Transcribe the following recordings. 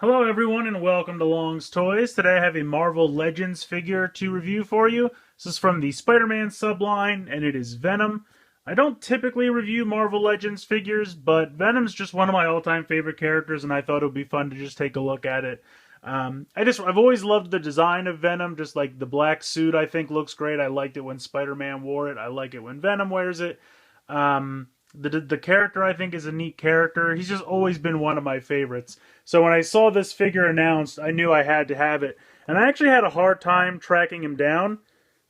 Hello everyone and welcome to Long's Toys. Today I have a Marvel Legends figure to review for you. This is from the Spider-Man subline and it is Venom. I don't typically review Marvel Legends figures, but Venom's just one of my all-time favorite characters and I thought it would be fun to just take a look at it. I've always loved the design of Venom, just like the black suit I think looks great. I liked it when Spider-Man wore it. I like it when Venom wears it. The character I think is a neat character. He's just always been one of my favorites. So when I saw this figure announced, I knew I had to have it. And I actually had a hard time tracking him down,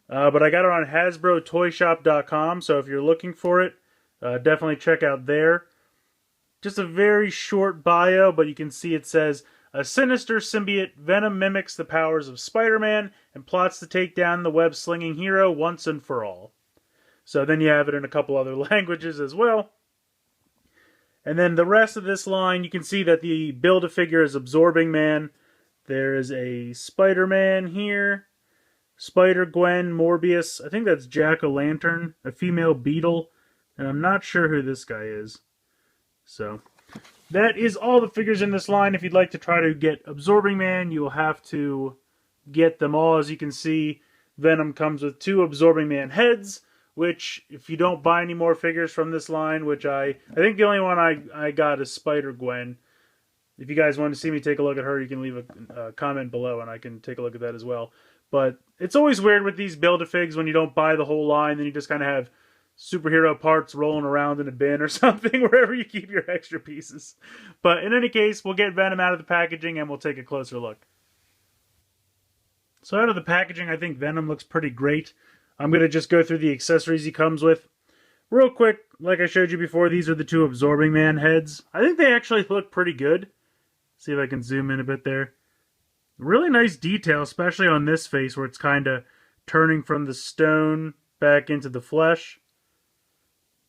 but I got it on HasbroToyShop.com, so if you're looking for it, definitely check out there. Just a very short bio, but you can see it says, a sinister symbiote, Venom mimics the powers of Spider-Man and plots to take down the web-slinging hero once and for all. So then you have it in a couple other languages as well. And then the rest of this line, you can see that the Build-A-Figure is Absorbing Man. There is a Spider-Man here. Spider-Gwen, Morbius. I think that's Jack-O-Lantern. A female Beetle. And I'm not sure who this guy is. So that is all the figures in this line. If you'd like to try to get Absorbing Man, you will have to get them all. As you can see, Venom comes with 2 Absorbing Man heads, which, if you don't buy any more figures from this line, which I think the only one I got is Spider-Gwen. If you guys want to see me take a look at her, you can leave a comment below and I can take a look at that as well. But it's always weird with these Build-A-Figs when you don't buy the whole line, then you just kind of have superhero parts rolling around in a bin or something, wherever you keep your extra pieces. But in any case, we'll get Venom out of the packaging and we'll take a closer look. So out of the packaging, I think Venom looks pretty great. I'm going to just go through the accessories he comes with. Real quick, like I showed you before, these are the 2 Absorbing Man heads. I think they actually look pretty good. See if I can zoom in a bit there. Really nice detail, especially on this face where it's kind of turning from the stone back into the flesh.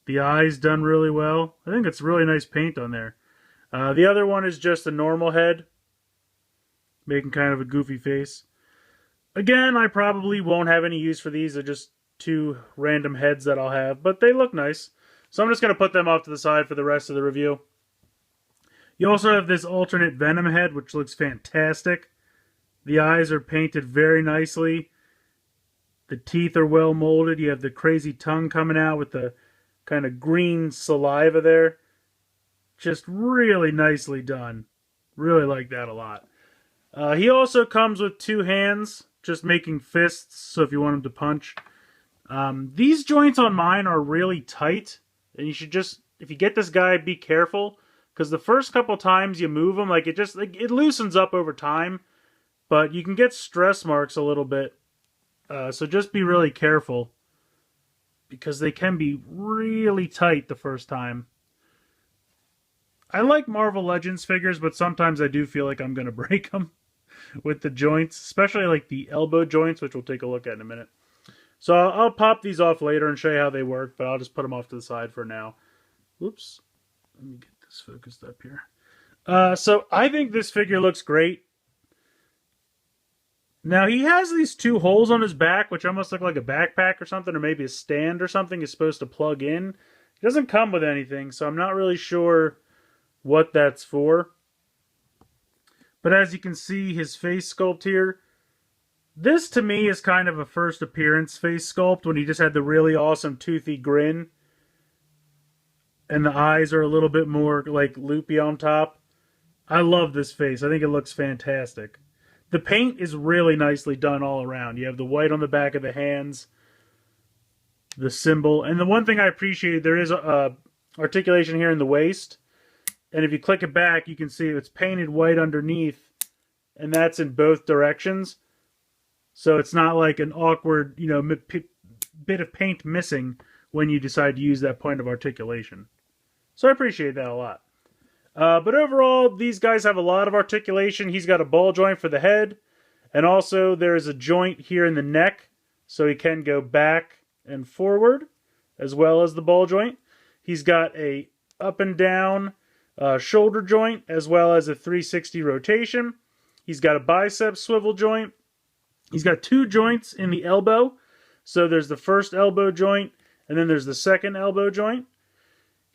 The eyes done really well. I think it's really nice paint on there. The other one is just a normal head, making kind of a goofy face. Again, I probably won't have any use for these. They're just 2 random heads that I'll have, but they look nice. So I'm just going to put them off to the side for the rest of the review. You also have this alternate Venom head, which looks fantastic. The eyes are painted very nicely. The teeth are well molded. You have the crazy tongue coming out with the kind of green saliva there. Just really nicely done. Really like that a lot. He also comes with 2 hands, just making fists, so if you want him to punch. These joints on mine are really tight, and you should just, if you get this guy, be careful, because the first couple times you move him, it loosens up over time, but you can get stress marks a little bit, so just be really careful, because they can be really tight the first time. I like Marvel Legends figures, but sometimes I do feel like I'm going to break them with the joints, especially like the elbow joints, which we'll take a look at in a minute. So I'll pop these off later and show you how they work, but I'll just put them off to the side for now. Whoops. Let me get this focused up here. So I think this figure looks great. Now he has these 2 holes on his back, which almost look like a backpack or something, or maybe a stand or something is supposed to plug in. It doesn't come with anything, so I'm not really sure what that's for. But as you can see, his face sculpt here, this to me is kind of a first appearance face sculpt when he just had the really awesome toothy grin. And the eyes are a little bit more like loopy on top. I love this face. I think it looks fantastic. The paint is really nicely done all around. You have the white on the back of the hands, the symbol. And the one thing I appreciate, there is articulation here in the waist. And if you click it back, you can see it's painted white underneath, and that's in both directions. So it's not like an awkward, bit of paint missing when you decide to use that point of articulation. So I appreciate that a lot. But overall, these guys have a lot of articulation. He's got a ball joint for the head, and also there's a joint here in the neck, so he can go back and forward, as well as the ball joint. He's got a up and down shoulder joint, as well as a 360 rotation. He's got a bicep swivel joint. He's got 2 joints in the elbow. So there's the first elbow joint, and then there's the second elbow joint.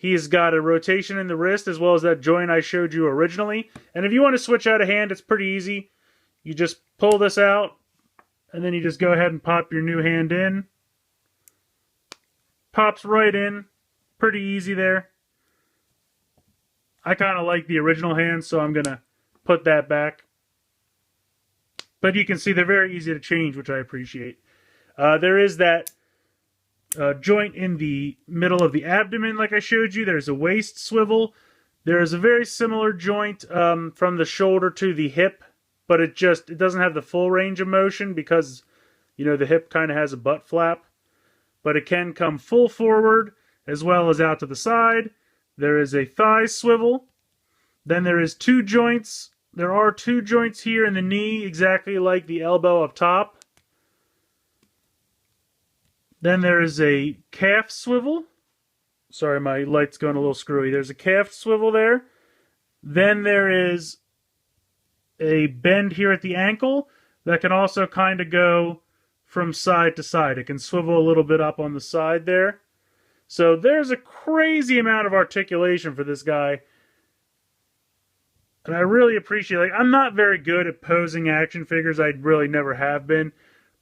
He's got a rotation in the wrist as well as that joint I showed you originally. And if you want to switch out a hand, it's pretty easy. You just pull this out, and then you just go ahead and pop your new hand in. Pops right in. Pretty easy there. I kind of like the original hand, so I'm going to put that back. But you can see they're very easy to change, which I appreciate. There is that joint in the middle of the abdomen, like I showed you. There's a waist swivel. There is a very similar joint from the shoulder to the hip, but it doesn't have the full range of motion because, you know, the hip kind of has a butt flap. But it can come full forward as well as out to the side. There is a thigh swivel. Then there is two joints. There are two joints here in the knee, exactly like the elbow up top. Then there is a calf swivel. Sorry, my light's going a little screwy. There's a calf swivel there. Then there is a bend here at the ankle that can also kind of go from side to side. It can swivel a little bit up on the side there. So there's a crazy amount of articulation for this guy. And I really appreciate it. Like, I'm not very good at posing action figures. I really never have been.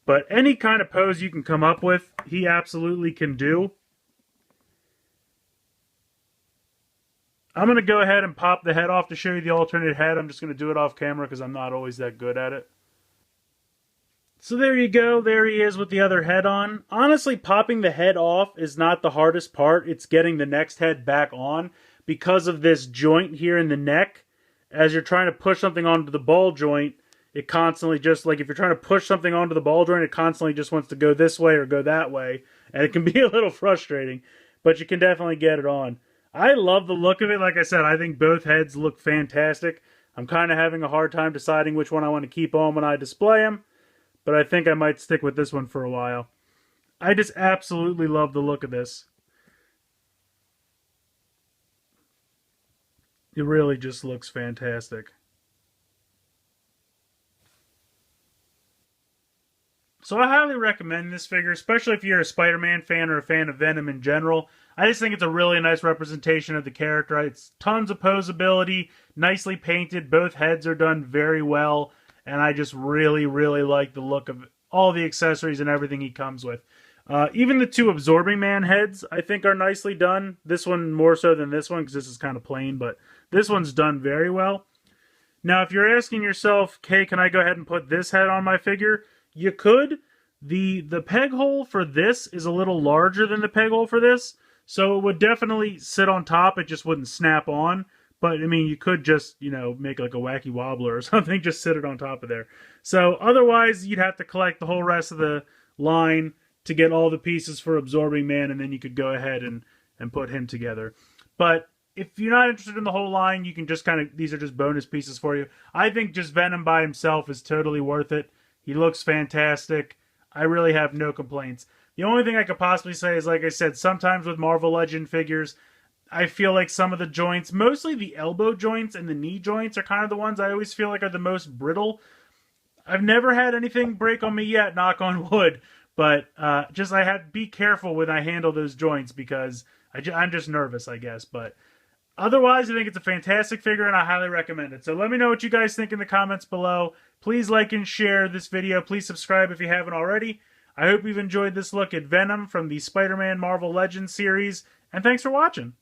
But any kind of pose you can come up with, he absolutely can do. I'm going to go ahead and pop the head off to show you the alternate head. I'm just going to do it off camera because I'm not always that good at it. So there you go. There he is with the other head on. Honestly, popping the head off is not the hardest part. It's getting the next head back on because of this joint here in the neck. As you're trying to push something onto the ball joint, it constantly just, like if you're trying to push something onto the ball joint, it constantly just wants to go this way or go that way. And it can be a little frustrating, but you can definitely get it on. I love the look of it. Like I said, I think both heads look fantastic. I'm kind of having a hard time deciding which one I want to keep on when I display them, but I think I might stick with this one for a while. I just absolutely love the look of this. It really just looks fantastic. So I highly recommend this figure, especially if you're a Spider-Man fan or a fan of Venom in general. I just think it's a really nice representation of the character. It's tons of posability, nicely painted. Both heads are done very well, and I just really, really like the look of all the accessories and everything he comes with. Even the two Absorbing Man heads, I think, are nicely done. This one more so than this one, because this is kind of plain, but this one's done very well. Now, if you're asking yourself, hey, can I go ahead and put this head on my figure? You could. The peg hole for this is a little larger than the peg hole for this, so it would definitely sit on top. It just wouldn't snap on. But, I mean, you could just, you know, make like a wacky wobbler or something, just sit it on top of there. So, otherwise, you'd have to collect the whole rest of the line to get all the pieces for Absorbing Man, and then you could go ahead and put him together. But if you're not interested in the whole line, you can just kind of, these are just bonus pieces for you. I think just Venom by himself is totally worth it. He looks fantastic. I really have no complaints. The only thing I could possibly say is, like I said, sometimes with Marvel Legend figures, I feel like some of the joints, mostly the elbow joints and the knee joints, are kind of the ones I always feel like are the most brittle. I've never had anything break on me yet, knock on wood. But just I have to be careful when I handle those joints because I'm just nervous, I guess. But otherwise, I think it's a fantastic figure and I highly recommend it. So let me know what you guys think in the comments below. Please like and share this video. Please subscribe if you haven't already. I hope you've enjoyed this look at Venom from the Spider-Man Marvel Legends series. And thanks for watching.